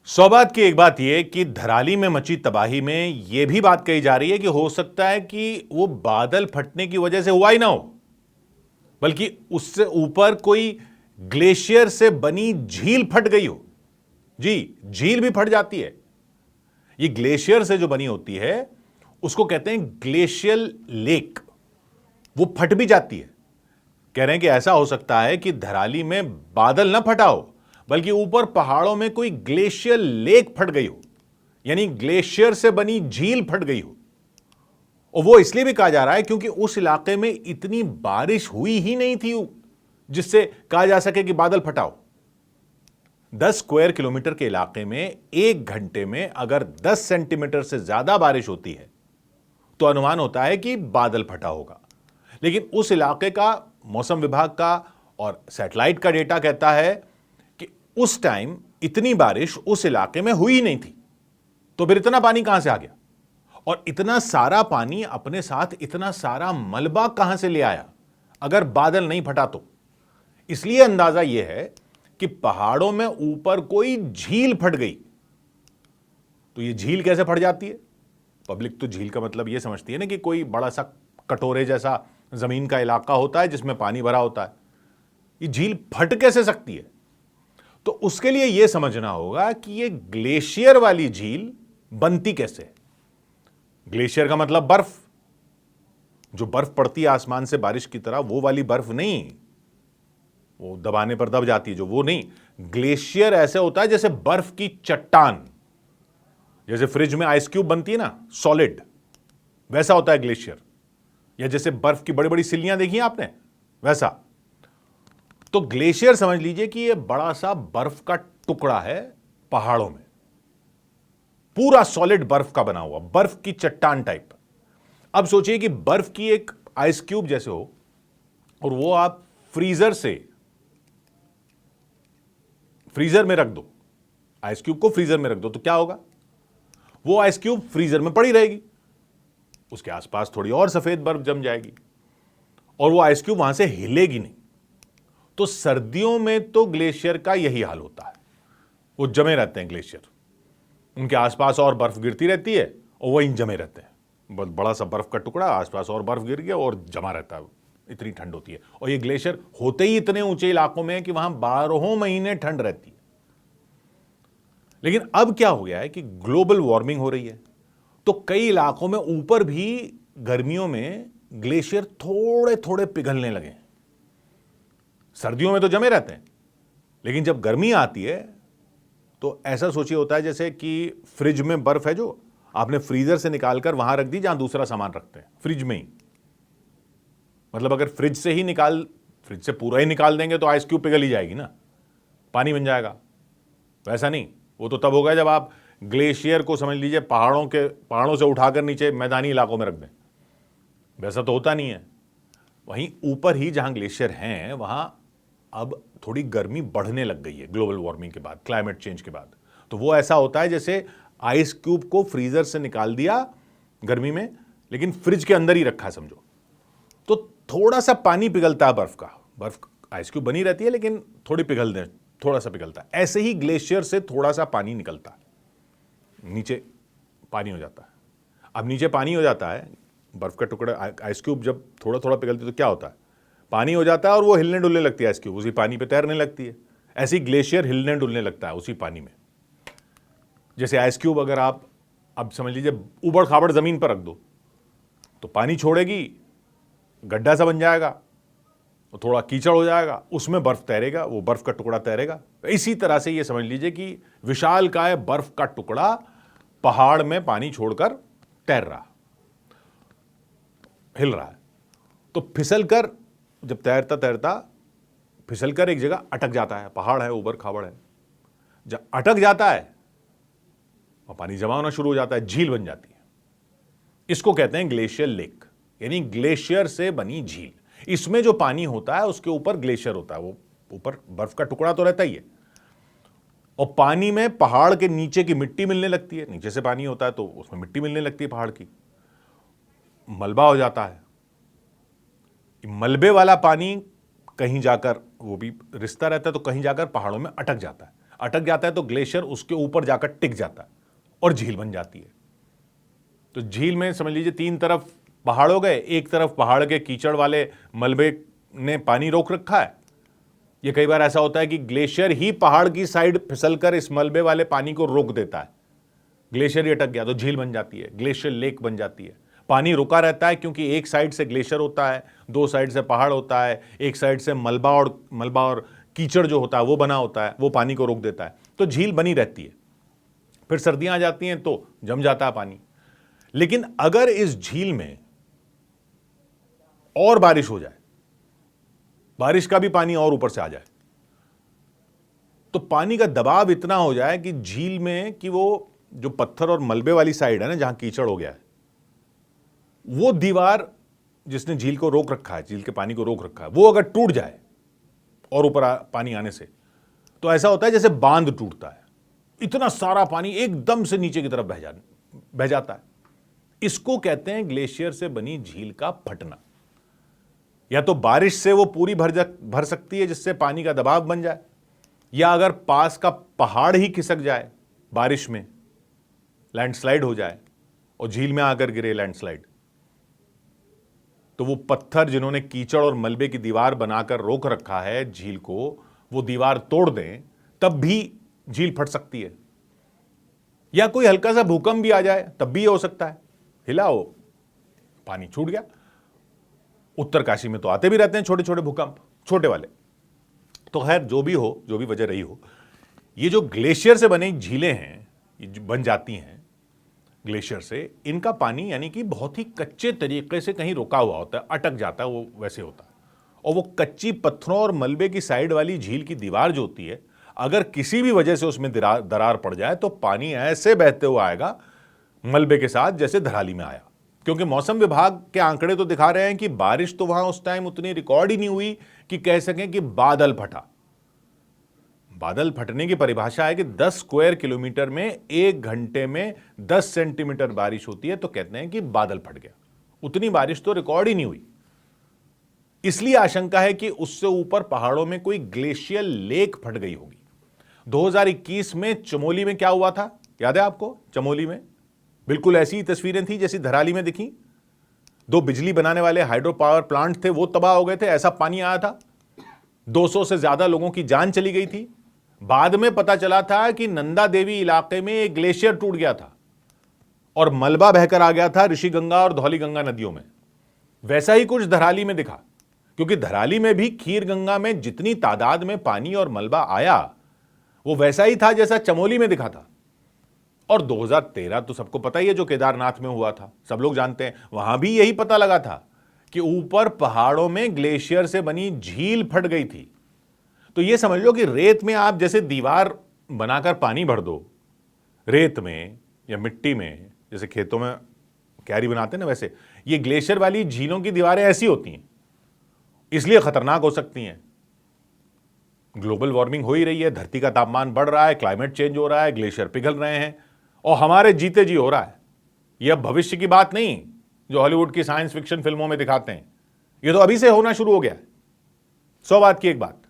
सौ बात की एक बात यह कि धराली में मची तबाही में यह भी बात कही जा रही है कि हो सकता है कि वो बादल फटने की वजह से हुआ ही ना हो, बल्कि उससे ऊपर कोई ग्लेशियर से बनी झील फट गई हो। जी, झील भी फट जाती है। ये ग्लेशियर से जो बनी होती है उसको कहते हैं ग्लेशियल लेक। वो फट भी जाती है। कह रहे हैं कि ऐसा हो सकता है कि धराली में बादल ना फटा हो, बल्कि ऊपर पहाड़ों में कोई ग्लेशियर लेक फट गई हो, यानी ग्लेशियर से बनी झील फट गई हो। और वो इसलिए भी कहा जा रहा है क्योंकि उस इलाके में इतनी बारिश हुई ही नहीं थी जिससे कहा जा सके कि बादल फटा हो। 10 स्क्वायर किलोमीटर के इलाके में 1 घंटे में अगर 10 सेंटीमीटर से ज्यादा बारिश होती है तो अनुमान होता है कि बादल फटा होगा। लेकिन उस इलाके का मौसम विभाग का और सैटेलाइट का डेटा कहता है कि उस टाइम इतनी बारिश उस इलाके में हुई नहीं थी। तो फिर इतना पानी कहां से आ गया? और इतना सारा पानी अपने साथ इतना सारा मलबा कहां से ले आया अगर बादल नहीं फटा तो? इसलिए अंदाजा यह है कि पहाड़ों में ऊपर कोई झील फट गई। तो यह झील कैसे फट जाती है? पब्लिक तो झील का मतलब यह समझती है ना कि कोई बड़ा सा कटोरे जैसा जमीन का इलाका होता है जिसमें पानी भरा होता है। ये झील फट कैसे सकती है? तो उसके लिए यह समझना होगा कि यह ग्लेशियर वाली झील बनती कैसे है। ग्लेशियर का मतलब बर्फ, जो बर्फ पड़ती है आसमान से बारिश की तरह, वो वाली बर्फ नहीं, वो दबाने पर दब जाती है जो, वो नहीं। ग्लेशियर ऐसे होता है जैसे बर्फ की चट्टान, जैसे फ्रिज में आइस क्यूब बनती है ना सॉलिड, वैसा होता है ग्लेशियर। या जैसे बर्फ की बड़ी बड़ी सिल्लियां देखी हैं आपने, वैसा। तो ग्लेशियर समझ लीजिए कि यह बड़ा सा बर्फ का टुकड़ा है पहाड़ों में, पूरा सॉलिड बर्फ का बना हुआ, बर्फ की चट्टान टाइप। अब सोचिए कि बर्फ की एक आइस क्यूब जैसे हो और वो आप फ्रीजर में रख दो, आइस क्यूब को फ्रीजर में रख दो, तो क्या होगा? वो आइस क्यूब फ्रीजर में पड़ी रहेगी, उसके आसपास थोड़ी और सफेद बर्फ जम जाएगी और वो आइस क्यूब वहां से हिलेगी नहीं। तो सर्दियों में तो ग्लेशियर का यही हाल होता है, वो जमे रहते हैं ग्लेशियर, उनके आसपास और बर्फ गिरती रहती है और वहीं जमे रहते हैं। बहुत बड़ा सा बर्फ का टुकड़ा, आसपास और बर्फ गिर गया और जमा रहता है, इतनी ठंड होती है। और ये ग्लेशियर होते ही इतने ऊंचे इलाकों में है कि वहां 12 महीने ठंड रहती है। लेकिन अब क्या हो गया है कि ग्लोबल वार्मिंग हो रही है, तो कई इलाकों में ऊपर भी गर्मियों में ग्लेशियर थोड़े थोड़े पिघलने लगे। सर्दियों में तो जमे रहते हैं, लेकिन जब गर्मी आती है तो ऐसा सोचिए होता है जैसे कि फ्रिज में बर्फ है जो आपने फ्रीजर से निकालकर वहां रख दी जहां दूसरा सामान रखते हैं, फ्रिज में ही। मतलब अगर फ्रिज से पूरा ही निकाल देंगे तो आइस क्यूब पिघल ही जाएगी ना, पानी बन जाएगा। वैसा नहीं, वो तो तब होगा जब आप ग्लेशियर को समझ लीजिए पहाड़ों से उठाकर नीचे मैदानी इलाकों में रख दें। वैसा तो होता नहीं है। वहीं ऊपर ही जहां ग्लेशियर हैं वहां अब थोड़ी गर्मी बढ़ने लग गई है ग्लोबल वार्मिंग के बाद, क्लाइमेट चेंज के बाद। तो वो ऐसा होता है जैसे आइस क्यूब को फ्रीजर से निकाल दिया गर्मी में, लेकिन फ्रिज के अंदर ही रखा समझो, तो थोड़ा सा पानी पिघलता है बर्फ का। बर्फ आइस क्यूब बनी रहती है लेकिन थोड़ी पिघल दे, थोड़ा सा पिघलता है। ऐसे ही ग्लेशियर से थोड़ा सा पानी निकलता है, नीचे पानी हो जाता है। अब नीचे पानी हो जाता है, बर्फ का टुकड़ा आइस क्यूब जब थोड़ा थोड़ा पिघलती है तो क्या होता है? पानी हो जाता है और वो हिलने डुलने लगती है, आइस क्यूब उसी पानी पे तैरने लगती है। ऐसे ही ग्लेशियर हिलने डुलने लगता है उसी पानी में। जैसे आइस क्यूब अगर आप अब समझ लीजिए उबड़ खाबड़ जमीन पर रख दो तो पानी छोड़ेगी, गड्ढा सा बन जाएगा, और थोड़ा कीचड़ हो जाएगा, उसमें बर्फ तैरेगा, वो बर्फ का टुकड़ा तैरेगा। इसी तरह से ये समझ लीजिए कि विशालकाय बर्फ का टुकड़ा पहाड़ में पानी छोड़कर तैर रहा, हिल रहा है। तो फिसलकर जब तैरता तैरता फिसलकर एक जगह अटक जाता है, पहाड़ है, ऊबड़ खाबड़ है, जब अटक जाता है और पानी जमा होना शुरू हो जाता है, झील बन जाती है। इसको कहते हैं ग्लेशियर लेक, यानी ग्लेशियर से बनी झील। इसमें जो पानी होता है उसके ऊपर ग्लेशियर होता है, वो ऊपर बर्फ का टुकड़ा तो रहता ही है, और पानी में पहाड़ के नीचे की मिट्टी मिलने लगती है। नीचे से पानी होता है तो उसमें मिट्टी मिलने लगती है, पहाड़ की मलबा हो जाता है। मलबे वाला पानी कहीं जाकर वो भी रिसता रहता है, तो कहीं जाकर पहाड़ों में अटक जाता है। अटक जाता है तो ग्लेशियर उसके ऊपर जाकर टिक जाता है और झील बन जाती है। तो झील में समझ लीजिए 3 तरफ पहाड़ हो गए, एक तरफ पहाड़ के कीचड़ वाले मलबे ने पानी रोक रखा है। ये कई बार ऐसा होता है कि ग्लेशियर ही पहाड़ की साइड फिसलकर इस मलबे वाले पानी को रोक देता है, ग्लेशियर ही अटक गया तो झील बन जाती है, ग्लेशियर लेक बन जाती है। पानी रुका रहता है क्योंकि एक साइड से ग्लेशियर होता है, 2 साइड से पहाड़ होता है, एक साइड से मलबा और कीचड़ जो होता है वो बना होता है, वो पानी को रोक देता है, तो झील बनी रहती है। फिर सर्दियां आ जाती हैं तो जम जाता है पानी। लेकिन अगर इस झील में और बारिश हो जाए, बारिश का भी पानी और ऊपर से आ जाए, तो पानी का दबाव इतना हो जाए कि झील में कि वो जो पत्थर और मलबे वाली साइड है ना, जहां कीचड़ हो गया है, वो दीवार जिसने झील को रोक रखा है, झील के पानी को रोक रखा है, वो अगर टूट जाए और ऊपर पानी आने से, तो ऐसा होता है जैसे बांध टूटता है, इतना सारा पानी एकदम से नीचे की तरफ बह जाता है। इसको कहते हैं ग्लेशियर से बनी झील का फटना। या तो बारिश से वो पूरी भर सकती है जिससे पानी का दबाव बन जाए, या अगर पास का पहाड़ ही खिसक जाए बारिश में, लैंडस्लाइड हो जाए और झील में आकर गिरे लैंडस्लाइड, तो वो पत्थर जिन्होंने कीचड़ और मलबे की दीवार बनाकर रोक रखा है झील को, वो दीवार तोड़ दें तब भी झील फट सकती है। या कोई हल्का सा भूकंप भी आ जाए तब भी ये हो सकता है, हिलाओ पानी छूट गया। उत्तरकाशी में तो आते भी रहते हैं छोटे छोटे भूकंप, छोटे वाले। तो खैर जो भी हो, जो भी वजह रही हो, ये जो ग्लेशियर से बने झीलें हैं, ये जो बन जाती हैं ग्लेशियर से, इनका पानी यानी कि बहुत ही कच्चे तरीके से कहीं रुका हुआ होता है, अटक जाता है, वो वैसे होता है। और वो कच्ची पत्थरों और मलबे की साइड वाली झील की दीवार जो होती है, अगर किसी भी वजह से उसमें दरार पड़ जाए तो पानी ऐसे बहते हुए आएगा मलबे के साथ जैसे धराली में आया। क्योंकि मौसम विभाग के आंकड़े तो दिखा रहे हैं कि बारिश तो वहां उस टाइम उतनी रिकॉर्ड ही नहीं हुई कि कह सकें कि बादल फटा। बादल फटने की परिभाषा है कि 10 स्क्वायर किलोमीटर में 1 घंटे में 10 सेंटीमीटर बारिश होती है तो कहते हैं कि बादल फट गया। उतनी बारिश तो रिकॉर्ड ही नहीं हुई। इसलिए आशंका है कि उससे ऊपर पहाड़ों में कोई ग्लेशियल लेक फट गई होगी। 2021 में चमोली में क्या हुआ था, याद है आपको? चमोली में बिल्कुल ऐसी ही तस्वीरें थी जैसी धराली में दिखी। 2 बिजली बनाने वाले हाइड्रो पावर प्लांट थे, वो तबाह हो गए थे, ऐसा पानी आया था। 200 से ज्यादा लोगों की जान चली गई थी। बाद में पता चला था कि नंदा देवी इलाके में एक ग्लेशियर टूट गया था और मलबा बहकर आ गया था ऋषिगंगा और धौलीगंगा नदियों में। वैसा ही कुछ धराली में दिखा, क्योंकि धराली में भी खीर गंगा में जितनी तादाद में पानी और मलबा आया वो वैसा ही था जैसा चमोली में दिखा था। और 2013 तो सबको पता ही है जो केदारनाथ में हुआ था, सब लोग जानते हैं, वहां भी यही पता लगा था कि ऊपर पहाड़ों में ग्लेशियर से बनी झील फट गई थी। तो ये समझ लो कि रेत में आप जैसे दीवार बनाकर पानी भर दो, रेत में या मिट्टी में, जैसे खेतों में क्यारी बनाते हैं ना, वैसे ये ग्लेशियर वाली झीलों की दीवारें ऐसी होती हैं, इसलिए खतरनाक हो सकती हैं। ग्लोबल वार्मिंग हो ही रही है, धरती का तापमान बढ़ रहा है, क्लाइमेट चेंज हो रहा है, ग्लेशियर पिघल रहे हैं और हमारे जीते जी हो रहा है। यह भविष्य की बात नहीं जो हॉलीवुड की साइंस फिक्शन फिल्मों में दिखाते हैं, यह तो अभी से होना शुरू हो गया है। 100 बात की एक बात।